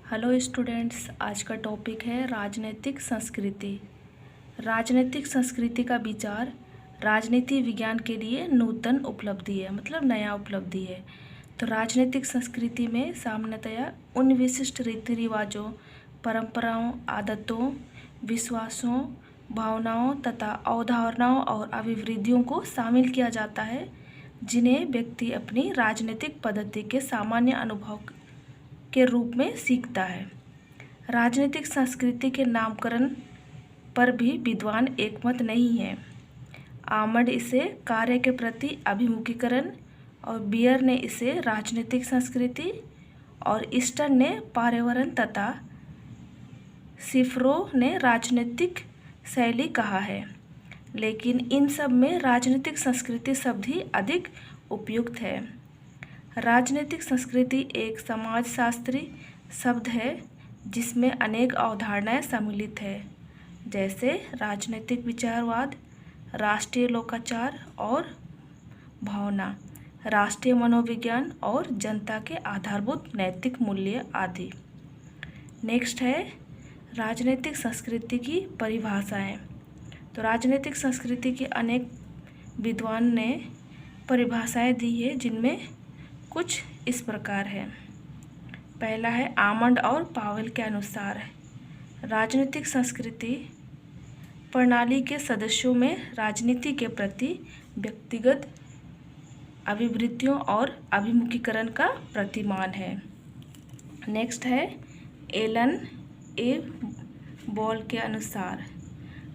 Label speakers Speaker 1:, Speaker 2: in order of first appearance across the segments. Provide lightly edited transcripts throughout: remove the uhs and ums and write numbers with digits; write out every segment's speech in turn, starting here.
Speaker 1: Hello students, आज का topic है राजनीतिक संस्कृति। राजनीतिक संस्कृति का विचार राजनीति विज्ञान के लिए नूतन उपलब्धि है, मतलब नया उपलब्धि है। तो राजनीतिक संस्कृति में सामान्यतया उन विशिष्ट रीति रिवाजों, परंपराओं, आदतों, विश्वासों, भावनाओं तथा अवधारणाओं और अभिवृद्धियों को शामिल किया जाता है जिन्हें व्यक्ति अपनी राजनीतिक पद्धति के सामान्य अनुभव के रूप में सीखता है। राजनीतिक संस्कृति के नामकरण पर भी विद्वान एकमत नहीं है। आमंड इसे कार्य के प्रति अभिमुखीकरण और बियर ने इसे राजनीतिक संस्कृति और ईस्टर्न ने पर्यावरण तथा सिफरो ने राजनीतिक शैली कहा है, लेकिन इन सब में राजनीतिक संस्कृति शब्द ही अधिक उपयुक्त है। राजनीतिक संस्कृति एक समाजशास्त्री शब्द है जिसमें अनेक अवधारणाएं सम्मिलित है, जैसे राजनीतिक विचारवाद, राष्ट्रीय लोकाचार और भावना, राष्ट्रीय मनोविज्ञान और जनता के आधारभूत नैतिक मूल्य आदि। नेक्स्ट है राजनीतिक संस्कृति की परिभाषाएं। तो राजनीतिक संस्कृति की अनेक विद्वान ने परिभाषाएं दी है, जिनमें कुछ इस प्रकार है। पहला है आमंड और पावेल के अनुसार राजनीतिक संस्कृति प्रणाली के सदस्यों में राजनीति के प्रति व्यक्तिगत अभिवृत्तियों और अभिमुखीकरण का प्रतिमान है। नेक्स्ट है एलन ए बॉल के अनुसार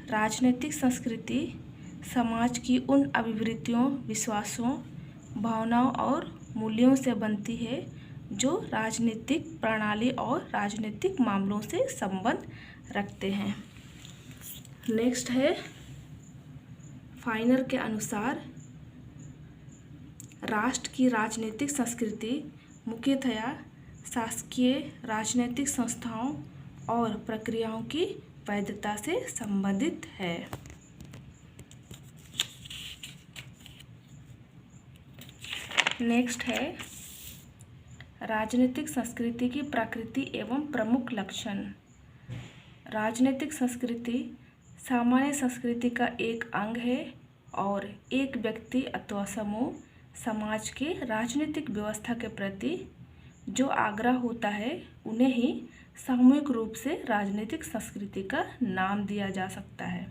Speaker 1: राजनीतिक संस्कृति समाज की उन अभिवृत्तियों, विश्वासों, भावनाओं और मूल्यों से बनती है जो राजनीतिक प्रणाली और राजनीतिक मामलों से संबंध रखते हैं। नेक्स्ट है फाइनर के अनुसार राष्ट्र की राजनीतिक संस्कृति मुख्यतया शासकीय राजनीतिक संस्थाओं और प्रक्रियाओं की वैधता से संबंधित है। नेक्स्ट है राजनीतिक संस्कृति की प्रकृति एवं प्रमुख लक्षण। राजनीतिक संस्कृति सामान्य संस्कृति का एक अंग है और एक व्यक्ति अथवा समूह समाज के राजनीतिक व्यवस्था के प्रति जो आग्रह होता है उन्हें ही सामूहिक रूप से राजनीतिक संस्कृति का नाम दिया जा सकता है।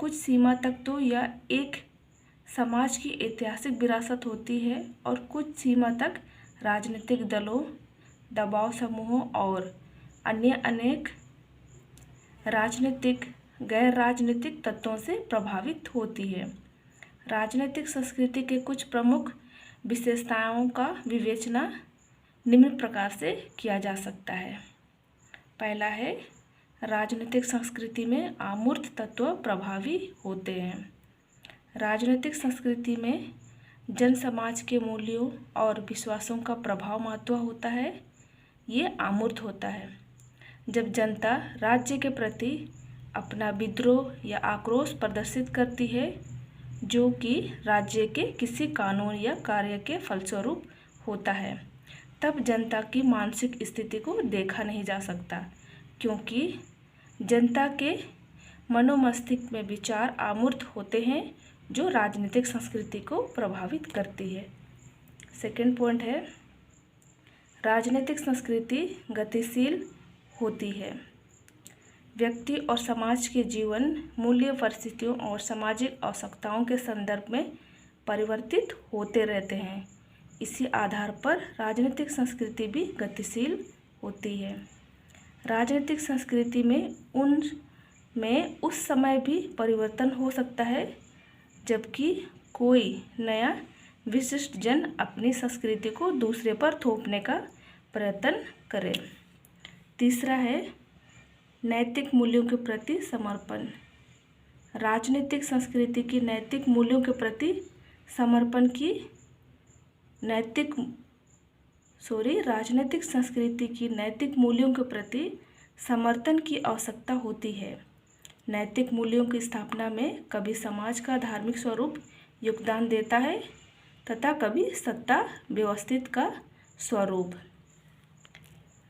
Speaker 1: कुछ सीमा तक तो यह एक समाज की ऐतिहासिक विरासत होती है और कुछ सीमा तक राजनीतिक दलों, दबाव समूहों और अन्य अनेक राजनीतिक गैर राजनीतिक तत्वों से प्रभावित होती है। राजनीतिक संस्कृति के कुछ प्रमुख विशेषताओं का विवेचना निम्न प्रकार से किया जा सकता है। पहला है राजनीतिक संस्कृति में अमूर्त तत्व प्रभावी होते हैं। राजनीतिक संस्कृति में जन समाज के मूल्यों और विश्वासों का प्रभाव महत्व होता है। ये अमूर्त होता है जब जनता राज्य के प्रति अपना विद्रोह या आक्रोश प्रदर्शित करती है, जो कि राज्य के किसी कानून या कार्य के फलस्वरूप होता है। तब जनता की मानसिक स्थिति को देखा नहीं जा सकता, क्योंकि जनता के मनोमस्तिष्क में विचार अमूर्त होते हैं जो राजनीतिक संस्कृति को प्रभावित करती है। सेकंड पॉइंट है राजनीतिक संस्कृति गतिशील होती है। व्यक्ति और समाज के जीवन, मूल्य, परिस्थितियों और सामाजिक आवश्यकताओं के संदर्भ में परिवर्तित होते रहते हैं। इसी आधार पर राजनीतिक संस्कृति भी गतिशील होती है। राजनीतिक संस्कृति में उस समय भी परिवर्तन हो सकता है जबकि कोई नया विशिष्ट जन अपनी संस्कृति को दूसरे पर थोपने का प्रयत्न करे। तीसरा है नैतिक मूल्यों के प्रति समर्पण। राजनीतिक संस्कृति की नैतिक मूल्यों के प्रति समर्पण की राजनीतिक संस्कृति की नैतिक मूल्यों के प्रति समर्थन की आवश्यकता होती है। नैतिक मूल्यों की स्थापना में कभी समाज का धार्मिक स्वरूप योगदान देता है तथा कभी सत्ता व्यवस्थित का स्वरूप।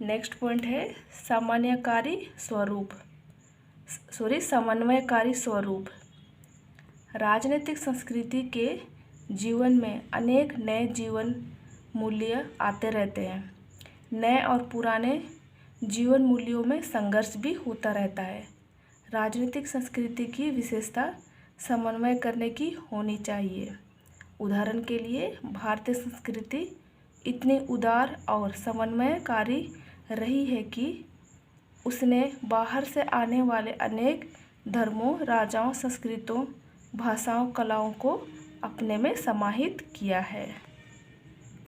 Speaker 1: नेक्स्ट पॉइंट है समन्वयकारी स्वरूप। राजनीतिक संस्कृति के जीवन में अनेक नए जीवन मूल्य आते रहते हैं। नए और पुराने जीवन मूल्यों में संघर्ष भी होता रहता है। राजनीतिक संस्कृति की विशेषता समन्वय करने की होनी चाहिए। उदाहरण के लिए भारतीय संस्कृति इतनी उदार और समन्वयकारी रही है कि उसने बाहर से आने वाले अनेक धर्मों, राजाओं, संस्कृतियों, भाषाओं, कलाओं को अपने में समाहित किया है।